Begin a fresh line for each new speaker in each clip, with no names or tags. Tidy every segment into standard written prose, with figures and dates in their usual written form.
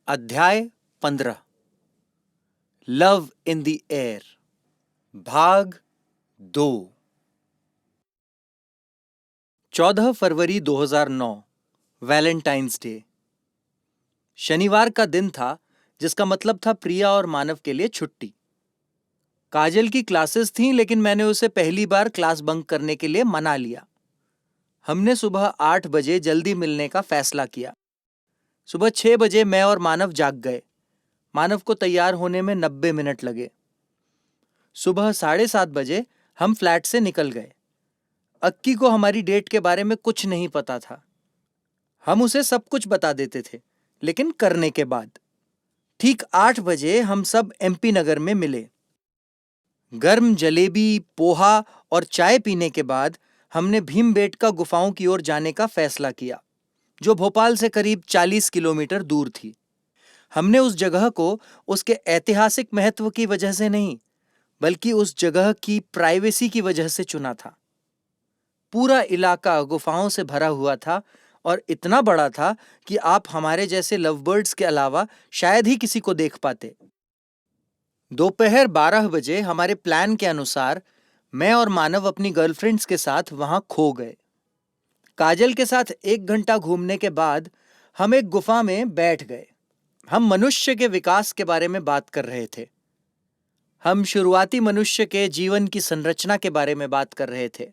अध्याय 15 love in the air भाग 2 14 फरवरी 2009 Valentine's day. शनिवार का दिन था, जिसका मतलब था प्रिया और मानव के लिए छुट्टी। काजल की क्लासेस थीं, लेकिन मैंने उसे पहली बार क्लास बंक करने के लिए मना लिया। हमने सुबह 8 बजे जल्दी मिलने का फैसला किया। सुबह 6 बजे मैं और मानव जाग गए। मानव को तैयार होने में 90 मिनट लगे। सुबह 7:30 बजे हम फ्लैट से निकल गए। अक्की को हमारी डेट के बारे में कुछ नहीं पता था। हम उसे सब कुछ बता देते थे, लेकिन करने के बाद। ठीक 8 बजे हम सब एमपी नगर में मिले। गर्म जलेबी, पोहा और चाय पीने के बाद हमने भीमबेटका गुफाओं की ओर जाने का फैसला किया, जो भोपाल से करीब 40 किलोमीटर दूर थी। हमने उस जगह को उसके ऐतिहासिक महत्व की वजह से नहीं, बल्कि उस जगह की प्राइवेसी की वजह से चुना था। पूरा इलाका गुफाओं से भरा हुआ था और इतना बड़ा था कि आप हमारे जैसे लवबर्ड्स के अलावा शायद ही किसी को देख पाते। दोपहर 12 बजे हमारे प्लान के अनुसार मैं और मानव अपनी गर्लफ्रेंड्स के साथ वहां खो गए। काजल के साथ 1 घंटा घूमने के बाद हम एक गुफा में बैठ गए। हम मनुष्य के विकास के बारे में बात कर रहे थे। हम शुरुआती मनुष्य के जीवन की संरचना के बारे में बात कर रहे थे।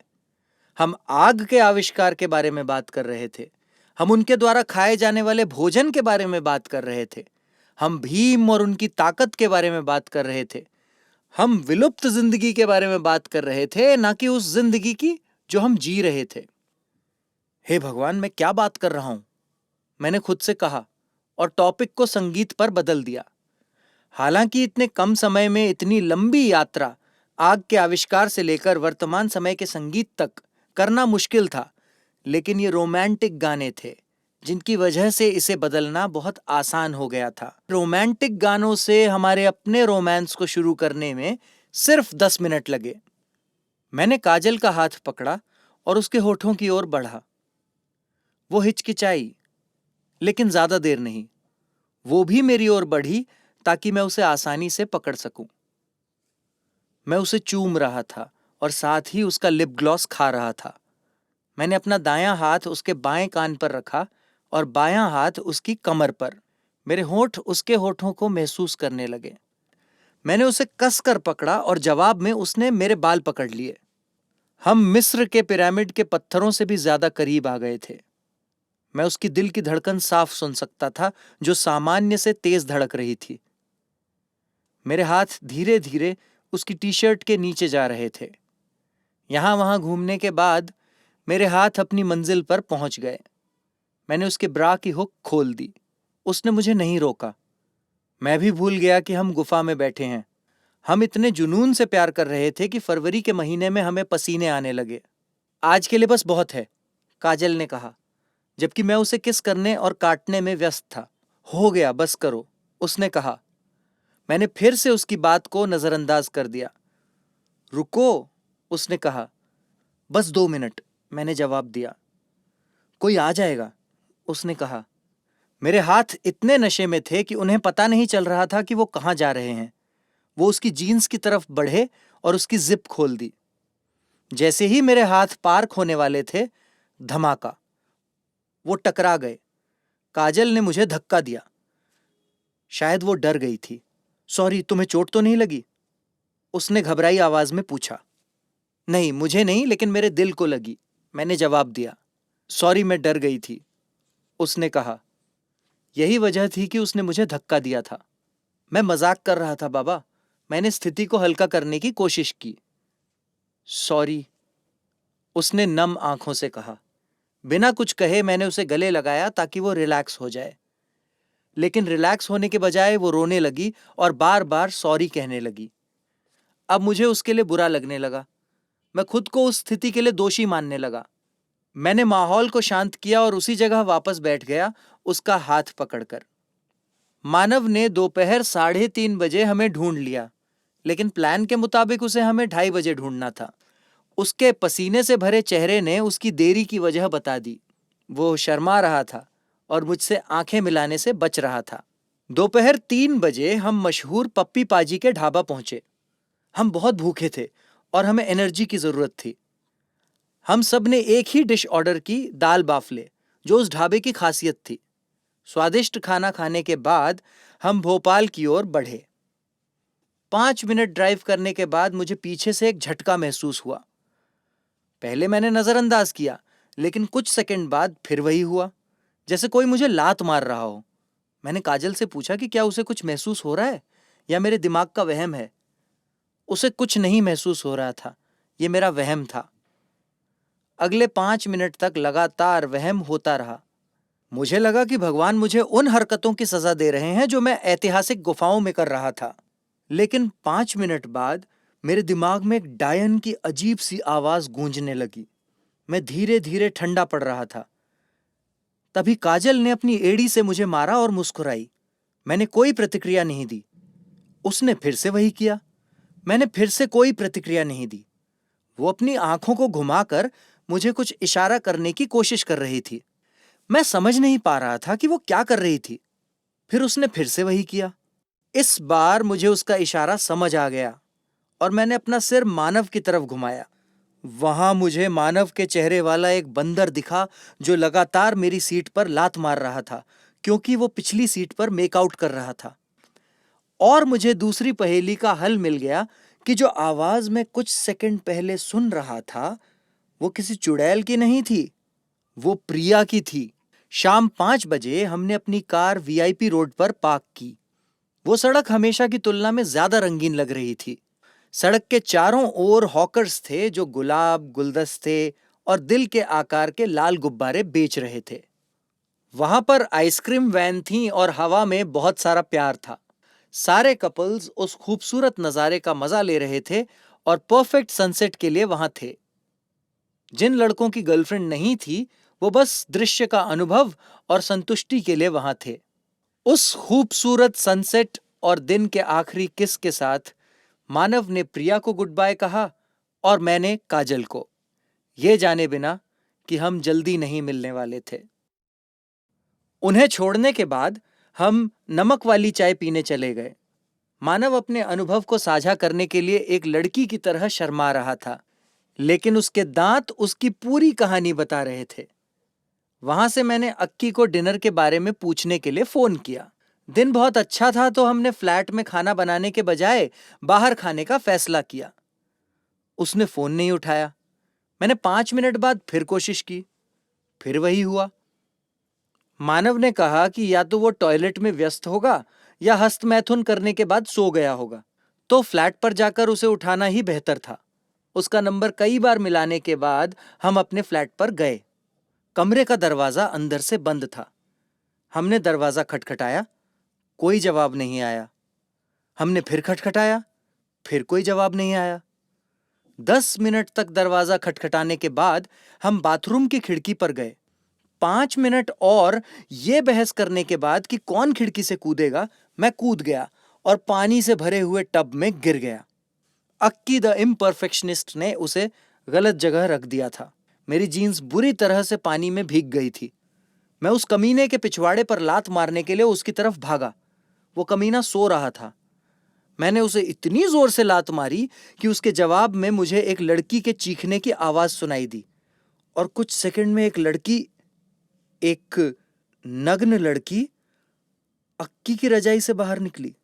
हम आग के आविष्कार के बारे में बात कर रहे थे। हम उनके द्वारा खाए जाने वाले भोजन के बारे में बात कर रहे थे। हम भीम और उनकी ताकत के बारे में बात कर रहे थे। हम विलुप्त जिंदगी के बारे में बात कर रहे थे, ना कि उस जिंदगी की जो हम जी रहे थे। हे भगवान, मैं क्या बात कर रहा हूं, मैंने खुद से कहा और टॉपिक को संगीत पर बदल दिया। हालांकि इतने कम समय में इतनी लंबी यात्रा आग के आविष्कार से लेकर वर्तमान समय के संगीत तक करना मुश्किल था, लेकिन ये रोमांटिक गाने थे जिनकी वजह से इसे बदलना बहुत आसान हो गया था। रोमांटिक गानों से हमारे अपने रोमांस को शुरू करने में सिर्फ 10 मिनट लगे। मैंने काजल का हाथ पकड़ा और उसके होठों की ओर बढ़ा। वो हिचकिचाई, लेकिन ज्यादा देर नहीं। वो भी मेरी ओर बढ़ी ताकि मैं उसे आसानी से पकड़ सकूं। मैं उसे चूम रहा था और साथ ही उसका लिप ग्लॉस खा रहा था। मैंने अपना दायां हाथ उसके बाएं कान पर रखा और बायां हाथ उसकी कमर पर। मेरे होंठ उसके होठों को महसूस करने लगे। मैंने उसे कसकर पकड़ा और जवाब में उसने मेरे बाल पकड़ लिए। हम मिस्र के पिरामिड के पत्थरों से भी ज्यादा करीब आ गए थे। मैं उसकी दिल की धड़कन साफ सुन सकता था, जो सामान्य से तेज धड़क रही थी। मेरे हाथ धीरे धीरे उसकी टी शर्ट के नीचे जा रहे थे। यहां वहां घूमने के बाद मेरे हाथ अपनी मंजिल पर पहुंच गए। मैंने उसके ब्रा की हुक खोल दी। उसने मुझे नहीं रोका। मैं भी भूल गया कि हम गुफा में बैठे हैं। हम इतने जुनून से प्यार कर रहे थे कि फरवरी के महीने में हमें पसीने आने लगे। आज के लिए बस बहुत है, काजल ने कहा, जबकि मैं उसे किस करने और काटने में व्यस्त था। हो गया, बस करो, उसने कहा। मैंने फिर से उसकी बात को नजरअंदाज कर दिया। रुको, उसने कहा। बस 2 मिनट, मैंने जवाब दिया। कोई आ जाएगा, उसने कहा। मेरे हाथ इतने नशे में थे कि उन्हें पता नहीं चल रहा था कि वो कहां जा रहे हैं। वो उसकी जीन्स की तरफ बढ़े और उसकी जिप खोल दी। जैसे ही मेरे हाथ पार्क होने वाले थे, धमाका, वो टकरा गए। काजल ने मुझे धक्का दिया। शायद वो डर गई थी। सॉरी, तुम्हें चोट तो नहीं लगी? उसने घबराई आवाज में पूछा। नहीं, मुझे नहीं, लेकिन मेरे दिल को लगी, मैंने जवाब दिया। सॉरी, मैं डर गई थी, उसने कहा। यही वजह थी कि उसने मुझे धक्का दिया था। मैं मजाक कर रहा था बाबा, मैंने स्थिति को हल्का करने की कोशिश की। सॉरी, उसने नम आंखों से कहा। बिना कुछ कहे मैंने उसे गले लगाया ताकि वो रिलैक्स हो जाए। लेकिन रिलैक्स होने के बजाय वो रोने लगी और बार बार सॉरी कहने लगी। अब मुझे उसके लिए बुरा लगने लगा। मैं खुद को उस स्थिति के लिए दोषी मानने लगा। मैंने माहौल को शांत किया और उसी जगह वापस बैठ गया, उसका हाथ पकड़कर। मानव ने दोपहर 3:30 बजे हमें ढूंढ लिया, लेकिन प्लान के मुताबिक उसे हमें 2:30 बजे ढूंढना था। उसके पसीने से भरे चेहरे ने उसकी देरी की वजह बता दी। वो शर्मा रहा था और मुझसे आंखें मिलाने से बच रहा था। दोपहर 3 बजे हम मशहूर पप्पी पाजी के ढाबा पहुंचे। हम बहुत भूखे थे और हमें एनर्जी की जरूरत थी। हम सब ने एक ही डिश ऑर्डर की, दाल बाफले, जो उस ढाबे की खासियत थी। स्वादिष्ट खाना खाने के बाद हम भोपाल की ओर बढ़े। 5 मिनट ड्राइव करने के बाद मुझे पीछे से एक झटका महसूस हुआ। पहले मैंने नजरअंदाज किया, लेकिन कुछ सेकंड बाद फिर वही हुआ, जैसे कोई मुझे लात मार रहा हो। मैंने काजल से पूछा कि क्या उसे कुछ महसूस हो रहा है या मेरे दिमाग का वहम है। उसे कुछ नहीं महसूस हो रहा था, ये मेरा वहम था। अगले 5 मिनट तक लगातार वहम होता रहा। मुझे लगा कि भगवान मुझे उन हरकतों की सजा दे रहे हैं जो मैं ऐतिहासिक गुफाओं में कर रहा था। लेकिन 5 मिनट बाद मेरे दिमाग में एक डायन की अजीब सी आवाज गूंजने लगी। मैं धीरे धीरे ठंडा पड़ रहा था। तभी काजल ने अपनी एड़ी से मुझे मारा और मुस्कुराई। मैंने कोई प्रतिक्रिया नहीं दी। उसने फिर से वही किया। मैंने फिर से कोई प्रतिक्रिया नहीं दी। वो अपनी आंखों को घुमाकर मुझे कुछ इशारा करने की कोशिश कर रही थी। मैं समझ नहीं पा रहा था कि वो क्या कर रही थी। फिर उसने फिर से वही किया। इस बार मुझे उसका इशारा समझ आ गया और मैंने अपना सिर मानव की तरफ घुमाया। वहां मुझे मानव के चेहरे वाला एक बंदर दिखा जो लगातार मेरी सीट पर लात मार रहा था, क्योंकि वो पिछली सीट पर मेकआउट कर रहा था। और मुझे दूसरी पहेली का हल मिल गया कि जो आवाज मैं कुछ सेकंड पहले सुन रहा था वो किसी चुड़ैल की नहीं थी, वो प्रिया की थी। शाम 5 बजे हमने अपनी कार वीआईपी रोड पर पार्क की। वो सड़क हमेशा की तुलना में ज्यादा रंगीन लग रही थी। सड़क के चारों ओर हॉकर्स थे जो गुलाब, गुलदस्ते और दिल के आकार के लाल गुब्बारे बेच रहे थे। वहां पर आइसक्रीम वैन थी और हवा में बहुत सारा प्यार था। सारे कपल्स उस खूबसूरत नजारे का मजा ले रहे थे और परफेक्ट सनसेट के लिए वहां थे। जिन लड़कों की गर्लफ्रेंड नहीं थी वो बस दृश्य का अनुभव और संतुष्टि के लिए वहां थे। उस खूबसूरत सनसेट और दिन के आखिरी किस के साथ मानव ने प्रिया को गुड बाय कहा और मैंने काजल को, ये जाने बिना कि हम जल्दी नहीं मिलने वाले थे। उन्हें छोड़ने के बाद हम नमक वाली चाय पीने चले गए। मानव अपने अनुभव को साझा करने के लिए एक लड़की की तरह शर्मा रहा था, लेकिन उसके दांत उसकी पूरी कहानी बता रहे थे। वहां से मैंने अक्की को डिनर के बारे में पूछने के लिए फोन किया। दिन बहुत अच्छा था तो हमने फ्लैट में खाना बनाने के बजाय बाहर खाने का फैसला किया। उसने फोन नहीं उठाया। मैंने 5 मिनट बाद फिर कोशिश की, फिर वही हुआ। मानव ने कहा कि या तो वो टॉयलेट में व्यस्त होगा या हस्तमैथुन करने के बाद सो गया होगा, तो फ्लैट पर जाकर उसे उठाना ही बेहतर था। उसका नंबर कई बार मिलाने के बाद हम अपने फ्लैट पर गए। कमरे का दरवाजा अंदर से बंद था। हमने दरवाजा खटखटाया, कोई जवाब नहीं आया। हमने फिर खटखटाया, फिर कोई जवाब नहीं आया। 10 मिनट तक दरवाजा खटखटाने के बाद हम बाथरूम की खिड़की पर गए। 5 मिनट और ये बहस करने के बाद कि कौन खिड़की से कूदेगा, मैं कूद गया और पानी से भरे हुए टब में गिर गया। अक्की द इम्परफेक्शनिस्ट ने उसे गलत जगह रख दिया था। मेरी जीन्स बुरी तरह से पानी में भीग गई थी। मैं उस कमीने के पिछवाड़े पर लात मारने के लिए उसकी तरफ भागा। वो कमीना सो रहा था। मैंने उसे इतनी जोर से लात मारी कि उसके जवाब में मुझे एक लड़की के चीखने की आवाज सुनाई दी और कुछ सेकंड में एक नग्न लड़की अक्की की रजाई से बाहर निकली।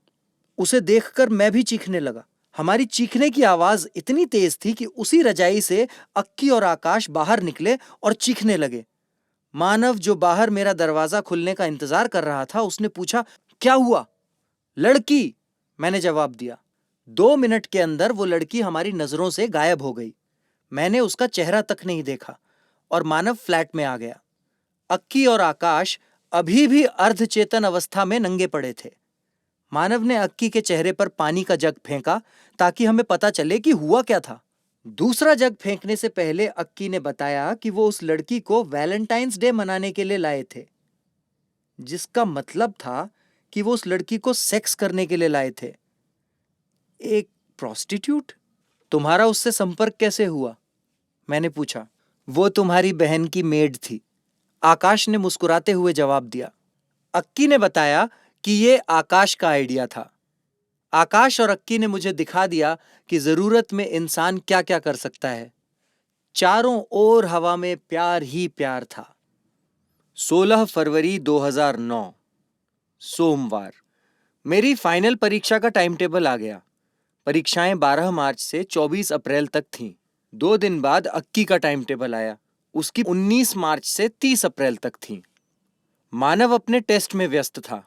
उसे देखकर मैं भी चीखने लगा। हमारी चीखने की आवाज इतनी तेज थी कि उसी रजाई से अक्की और आकाश बाहर निकले और चीखने लगे। मानव, जो बाहर मेरा दरवाजा खुलने का इंतजार कर रहा था, उसने पूछा, क्या हुआ? लड़की, मैंने जवाब दिया। 2 मिनट के अंदर वो लड़की हमारी नजरों से गायब हो गई। मैंने उसका चेहरा तक नहीं देखा और मानव फ्लैट में आ गया। अक्की और आकाश अभी भी अर्धचेतन अवस्था में नंगे पड़े थे। मानव ने अक्की के चेहरे पर पानी का जग फेंका ताकि हमें पता चले कि हुआ क्या था। दूसरा जग फेंकने से पहले अक्की ने बताया कि वो उस लड़की को वैलेंटाइंस डे मनाने के लिए लाए थे, जिसका मतलब था कि वो उस लड़की को सेक्स करने के लिए लाए थे। एक प्रोस्टिट्यूट? तुम्हारा उससे संपर्क कैसे हुआ? मैंने पूछा। वो तुम्हारी बहन की मेड थी, आकाश ने मुस्कुराते हुए जवाब दिया। अक्की ने बताया कि ये आकाश का आइडिया था। आकाश और अक्की ने मुझे दिखा दिया कि जरूरत में इंसान क्या क्या कर सकता है। चारों ओर हवा में प्यार ही प्यार था। 16 फरवरी 2009, सोमवार। मेरी फाइनल परीक्षा का टाइम टेबल आ गया। परीक्षाएं 12 मार्च से 24 अप्रैल तक थीं। 2 दिन बाद अक्की का टाइम टेबल आया। उसकी 19 मार्च से 30 अप्रैल तक थी। मानव अपने टेस्ट में व्यस्त था।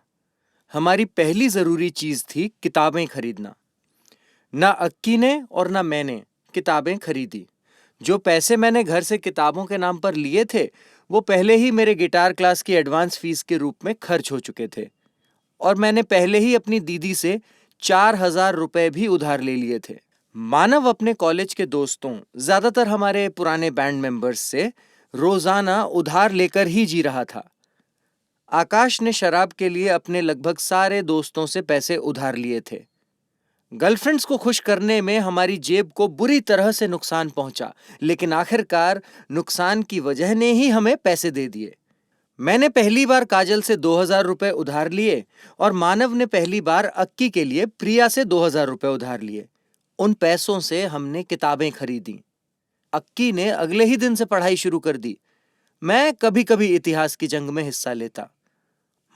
हमारी पहली जरूरी चीज थी किताबें खरीदना। ना अक्की ने और ना मैंने किताबें खरीदी। जो पैसे मैंने घर से किताबों के नाम पर लिए थे वो पहले ही मेरे गिटार क्लास की एडवांस फीस के रूप में खर्च हो चुके थे, और मैंने पहले ही अपनी दीदी से 4,000 रुपए भी उधार ले लिए थे। मानव अपने कॉलेज के दोस्तों, ज्यादातर हमारे पुराने बैंड मेंबर्स से रोजाना उधार लेकर ही जी रहा था। आकाश ने शराब के लिए अपने लगभग सारे दोस्तों से पैसे उधार लिए थे। गर्लफ्रेंड्स को खुश करने में हमारी जेब को बुरी तरह से नुकसान पहुंचा, लेकिन आखिरकार नुकसान की वजह ने ही हमें पैसे दे दिए। मैंने पहली बार काजल से 2,000 रुपए उधार लिए और मानव ने पहली बार अक्की के लिए प्रिया से 2,000 रुपए उधार लिए। उन पैसों से हमने किताबें खरीदी। अक्की ने अगले ही दिन से पढ़ाई शुरू कर दी। मैं कभी कभी इतिहास की जंग में हिस्सा लेता।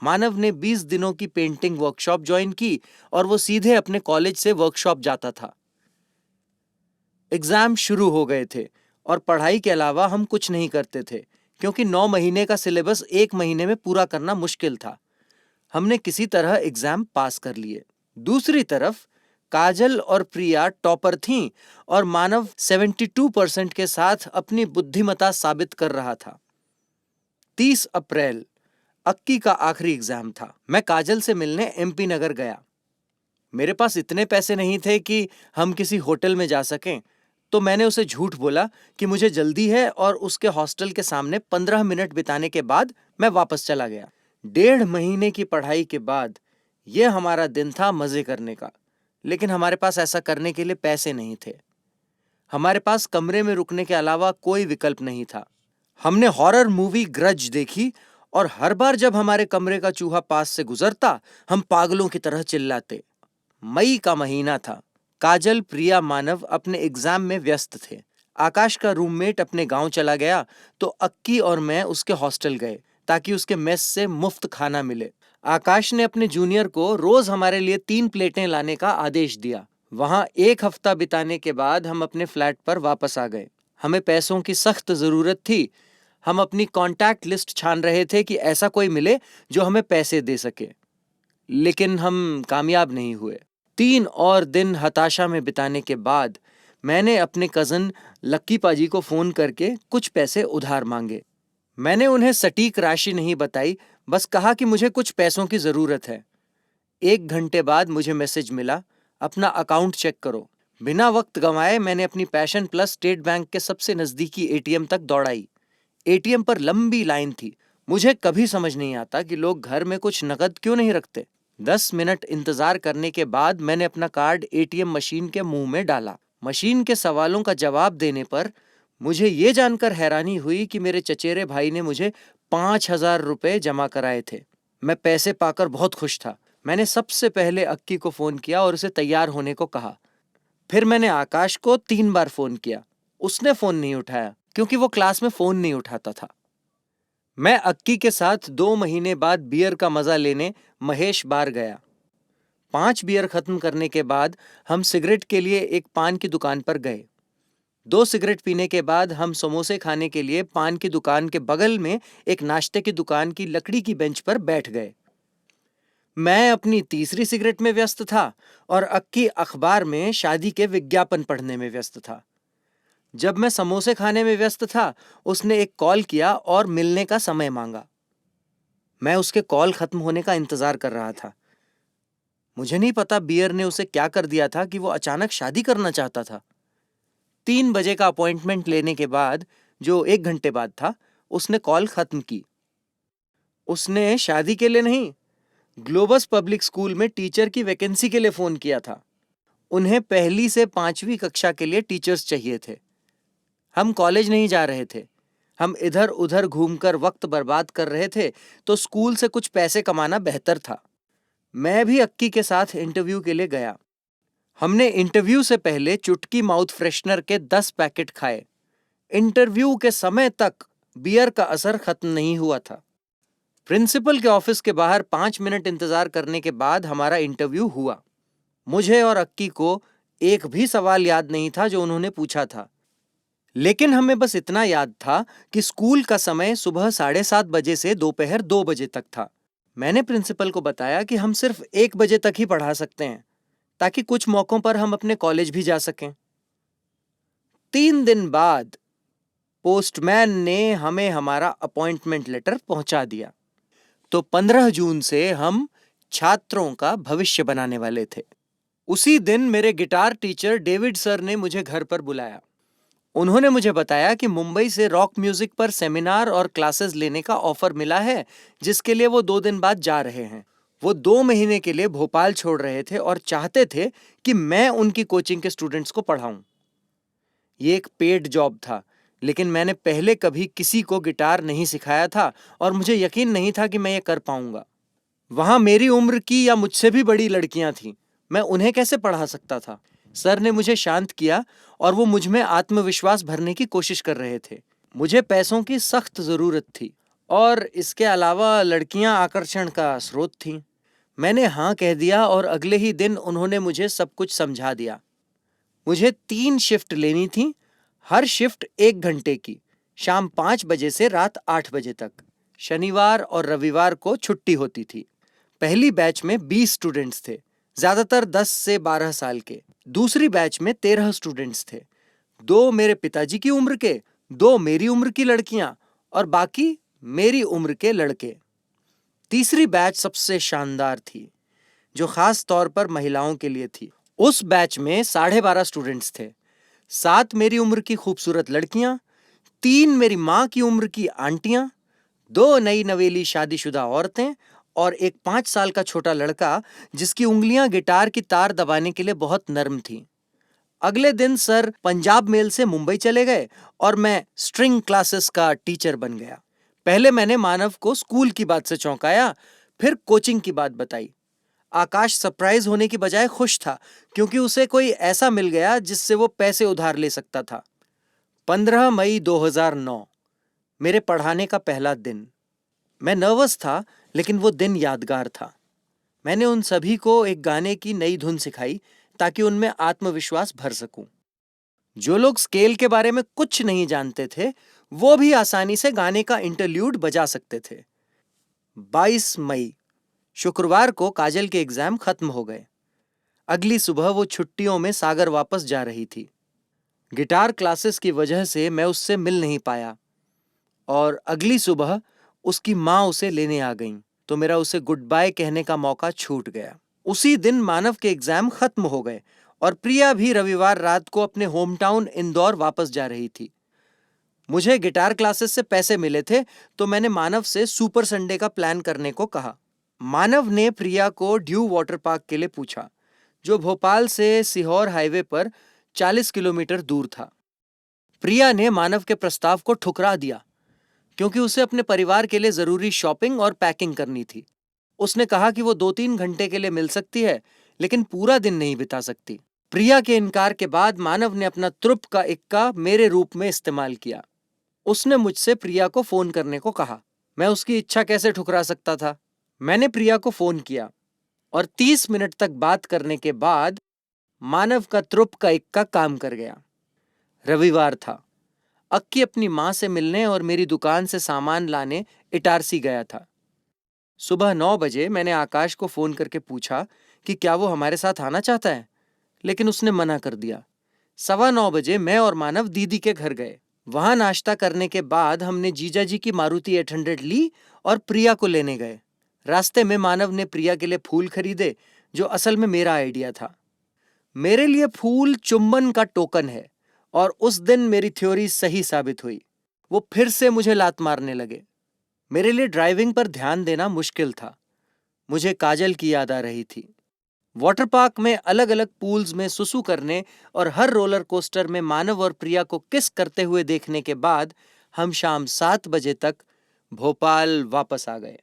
मानव ने 20 दिनों की पेंटिंग वर्कशॉप ज्वाइन की और वो सीधे अपने कॉलेज से वर्कशॉप जाता था। एग्जाम शुरू हो गए थे और पढ़ाई के अलावा हम कुछ नहीं करते थे, क्योंकि 9 महीने का सिलेबस 1 महीने में पूरा करना मुश्किल था। हमने किसी तरह एग्जाम पास कर लिए। दूसरी तरफ काजल और प्रिया टॉपर थीं और मानव 72% के साथ अपनी बुद्धिमता साबित कर रहा था। 30 अप्रैल अक्की का आखिरी एग्जाम था। मैं काजल से मिलने एमपी नगर गया। मेरे पास इतने पैसे नहीं थे कि हम किसी होटल में जा सकें, तो मैंने उसे झूठ बोला कि मुझे जल्दी है और उसके हॉस्टल के सामने 15 मिनट बिताने के बाद मैं वापस चला गया। 1.5 महीने की पढ़ाई के बाद यह हमारा दिन था मजे करने का, लेकिन हमारे पास ऐसा करने के लिए पैसे नहीं थे। हमारे पास कमरे में रुकने के अलावा कोई विकल्प नहीं था। हमने हॉरर मूवी ग्रज देखी और हर बार जब हमारे कमरे का चूहा पास से गुजरता हम पागलों की तरह चिल्लाते। मई का महीना था। काजल, प्रिया, मानव अपने एग्जाम में व्यस्त थे। आकाश का रूममेट अपने गांव चला गया तो अक्की और मैं उसके हॉस्टल गए ताकि उसके मेस से मुफ्त खाना मिले। आकाश ने अपने जूनियर को रोज हमारे लिए 3 प्लेटें लाने का आदेश दिया। वहां 1 हफ्ता बिताने के बाद हम अपने फ्लैट पर वापस आ गए। हमें पैसों की सख्त जरूरत थी। हम अपनी कॉन्टैक्ट लिस्ट छान रहे थे कि ऐसा कोई मिले जो हमें पैसे दे सके, लेकिन हम कामयाब नहीं हुए। 3 और दिन हताशा में बिताने के बाद मैंने अपने कजन लक्की पाजी को फोन करके कुछ पैसे उधार मांगे। मैंने उन्हें सटीक राशि नहीं बताई, बस कहा कि मुझे कुछ पैसों की जरूरत है। 1 घंटे बाद मुझे मैसेज मिला, अपना अकाउंट चेक करो। बिना वक्त गंवाए मैंने अपनी पैशन प्लस स्टेट बैंक के सबसे नजदीकी एटीएम तक दौड़ाई। एटीएम पर लंबी लाइन थी। मुझे कभी समझ नहीं आता कि लोग घर में कुछ नकद क्यों नहीं रखते। 10 मिनट इंतजार करने के बाद मैंने अपना कार्ड एटीएम मशीन के मुंह में डाला। मशीन के सवालों का जवाब देने पर मुझे ये जानकर हैरानी हुई कि मेरे चचेरे भाई ने मुझे 5,000 रुपए जमा कराए थे। मैं पैसे पाकर बहुत खुश था। मैंने सबसे पहले अक्की को फोन किया और उसे तैयार होने को कहा। फिर मैंने आकाश को 3 बार फोन किया। उसने फोन नहीं उठाया क्योंकि वो क्लास में फोन नहीं उठाता था। मैं अक्की के साथ 2 महीने बाद बियर का मजा लेने महेश बार गया। 5 बियर खत्म करने के बाद हम सिगरेट के लिए एक पान की दुकान पर गए। 2 सिगरेट पीने के बाद हम समोसे खाने के लिए पान की दुकान के बगल में एक नाश्ते की दुकान की लकड़ी की बेंच पर बैठ गए। मैं अपनी तीसरी सिगरेट में व्यस्त था और अक्की अखबार में शादी के विज्ञापन पढ़ने में व्यस्त था। जब मैं समोसे खाने में व्यस्त था, उसने एक कॉल किया और मिलने का समय मांगा। मैं उसके कॉल खत्म होने का इंतजार कर रहा था। मुझे नहीं पता बियर ने उसे क्या कर दिया था कि वो अचानक शादी करना चाहता था। 3 बजे का अपॉइंटमेंट लेने के बाद, जो 1 घंटे बाद था, उसने कॉल खत्म की। उसने शादी के लिए नहीं, ग्लोबस पब्लिक स्कूल में टीचर की वैकेंसी के लिए फोन किया था। उन्हें 1ली से 5वीं कक्षा के लिए टीचर्स चाहिए थे। हम कॉलेज नहीं जा रहे थे। हम इधर उधर घूमकर वक्त बर्बाद कर रहे थे, तो स्कूल से कुछ पैसे कमाना बेहतर था। मैं भी अक्की के साथ इंटरव्यू के लिए गया। हमने इंटरव्यू से पहले चुटकी माउथ फ्रेशनर के 10 पैकेट खाए। इंटरव्यू के समय तक बियर का असर खत्म नहीं हुआ था। प्रिंसिपल के ऑफिस के बाहर 5 मिनट इंतजार करने के बाद हमारा इंटरव्यू हुआ। मुझे और अक्की को एक भी सवाल याद नहीं था जो उन्होंने पूछा था, लेकिन हमें बस इतना याद था कि स्कूल का समय सुबह 7:30 बजे से दोपहर 2 बजे तक था। मैंने प्रिंसिपल को बताया कि हम सिर्फ 1 बजे तक ही पढ़ा सकते हैं, ताकि कुछ मौकों पर हम अपने कॉलेज भी जा सकें। 3 दिन बाद पोस्टमैन ने हमें हमारा अपॉइंटमेंट लेटर पहुंचा दिया। तो 15 जून से हम छात्रों का भविष्य बनाने वाले थे। उसी दिन मेरे गिटार टीचर डेविड सर ने मुझे घर पर बुलाया। उन्होंने मुझे बताया कि मुंबई से रॉक म्यूजिक पर सेमिनार और क्लासेस लेने का ऑफर मिला है, जिसके लिए वो 2 दिन बाद जा रहे हैं। वो 2 महीने के लिए भोपाल छोड़ रहे थे और चाहते थे कि मैं उनकी कोचिंग के स्टूडेंट्स को पढ़ाऊं। ये एक पेड जॉब था, लेकिन मैंने पहले कभी किसी को गिटार नहीं सिखाया था और मुझे यकीन नहीं था कि मैं ये कर पाऊंगा। वहां मेरी उम्र की या मुझसे भी बड़ी लड़कियां थीं। मैं उन्हें कैसे पढ़ा सकता था? सर ने मुझे शांत किया और वो मुझ में आत्मविश्वास भरने की कोशिश कर रहे थे। मुझे पैसों की सख्त जरूरत थी और इसके अलावा लड़कियां आकर्षण का स्रोत थीं। मैंने हाँ कह दिया और अगले ही दिन उन्होंने मुझे सब कुछ समझा दिया। मुझे 3 शिफ्ट लेनी थी, हर शिफ्ट 1 घंटे की, शाम 5 बजे से रात 8 बजे तक। शनिवार और रविवार को छुट्टी होती थी। पहली बैच में 20 स्टूडेंट्स थे, ज्यादातर 10 से 12 साल के। दूसरी बैच में 13 स्टूडेंट्स थे, 2 मेरे पिताजी की उम्र के, 2 मेरी उम्र की लड़कियां और बाकी मेरी उम्र के लड़के। तीसरी बैच सबसे शानदार थी, जो खास तौर पर महिलाओं के लिए थी। उस बैच में 12.5 स्टूडेंट्स थे, 7 मेरी उम्र की खूबसूरत लड़कियां, 3 मेरी माँ की उम्र की आंटियां, 2 नई नवेली शादीशुदा औरतें और एक 5 साल का छोटा लड़का जिसकी उंगलियां गिटार की तार दबाने के लिए बहुत नर्म थीं। अगले दिन सर पंजाब मेल से मुंबई चले गए और मैं स्ट्रिंग क्लासेस का टीचर बन गया। पहले मैंने मानव को स्कूल की बात से चौंकाया, फिर कोचिंग की बात बताई। आकाश सरप्राइज होने की बजाय खुश था, क्योंकि उसे कोई ऐसा मिल गया जिससे वो पैसे उधार ले सकता था। 15 मई 2009, मेरे पढ़ाने का पहला दिन। मैं नर्वस था, लेकिन वो दिन यादगार था। मैंने उन सभी को एक गाने की नई धुन सिखाई ताकि उनमें आत्मविश्वास भर सकूं। जो लोग स्केल के बारे में कुछ नहीं जानते थे, वो भी आसानी से गाने का इंटरल्यूड बजा सकते थे। 22 मई, शुक्रवार को काजल के एग्जाम खत्म हो गए। अगली सुबह वो छुट्टियों में सागर वापस जा रही थी। गिटार क्लासेस की वजह से मैं उससे मिल नहीं पाया और अगली सुबह उसकी माँ उसे लेने आ गईं, तो मेरा उसे गुड बाय कहने का मौका छूट गया। उसी दिन मानव के एग्जाम खत्म हो गए और प्रिया भी रविवार रात को अपने होम टाउन इंदौर वापस जा रही थी। मुझे गिटार क्लासेस से पैसे मिले थे, तो मैंने मानव से सुपर संडे का प्लान करने को कहा। मानव ने प्रिया को ड्यू वाटर पार्क के लिए पूछा, जो भोपाल से सीहोर हाईवे पर 40 किलोमीटर दूर था। प्रिया ने मानव के प्रस्ताव को ठुकरा दिया, क्योंकि उसे अपने परिवार के लिए जरूरी शॉपिंग और पैकिंग करनी थी। उसने कहा कि वो 2-3 घंटे के लिए मिल सकती है, लेकिन पूरा दिन नहीं बिता सकती। प्रिया के इनकार के बाद मानव ने अपना त्रुप का इक्का मेरे रूप में इस्तेमाल किया। उसने मुझसे प्रिया को फोन करने को कहा। मैं उसकी इच्छा कैसे ठुकरा सकता था? मैंने प्रिया को फोन किया और 30 मिनट तक बात करने के बाद मानव का त्रुप का इक्का काम कर गया। रविवार था। अक्की अपनी माँ से मिलने और मेरी दुकान से सामान लाने इटारसी गया था। सुबह 9 बजे मैंने आकाश को फोन करके पूछा कि क्या वो हमारे साथ आना चाहता है, लेकिन उसने मना कर दिया। 9:15 बजे मैं और मानव दीदी के घर गए। वहां नाश्ता करने के बाद हमने जीजाजी की मारुति 800 ली और प्रिया को लेने गए। रास्ते में मानव ने प्रिया के लिए फूल खरीदे, जो असल में मेरा आइडिया था। मेरे लिए फूल चुंबन का टोकन है और उस दिन मेरी थ्योरी सही साबित हुई। वो फिर से मुझे लात मारने लगे। मेरे लिए ड्राइविंग पर ध्यान देना मुश्किल था। मुझे काजल की याद आ रही थी। वाटर पार्क में अलग अलग पूल्स में सुसु करने और हर रोलर कोस्टर में मानव और प्रिया को किस करते हुए देखने के बाद हम शाम 7 बजे तक भोपाल वापस आ गए।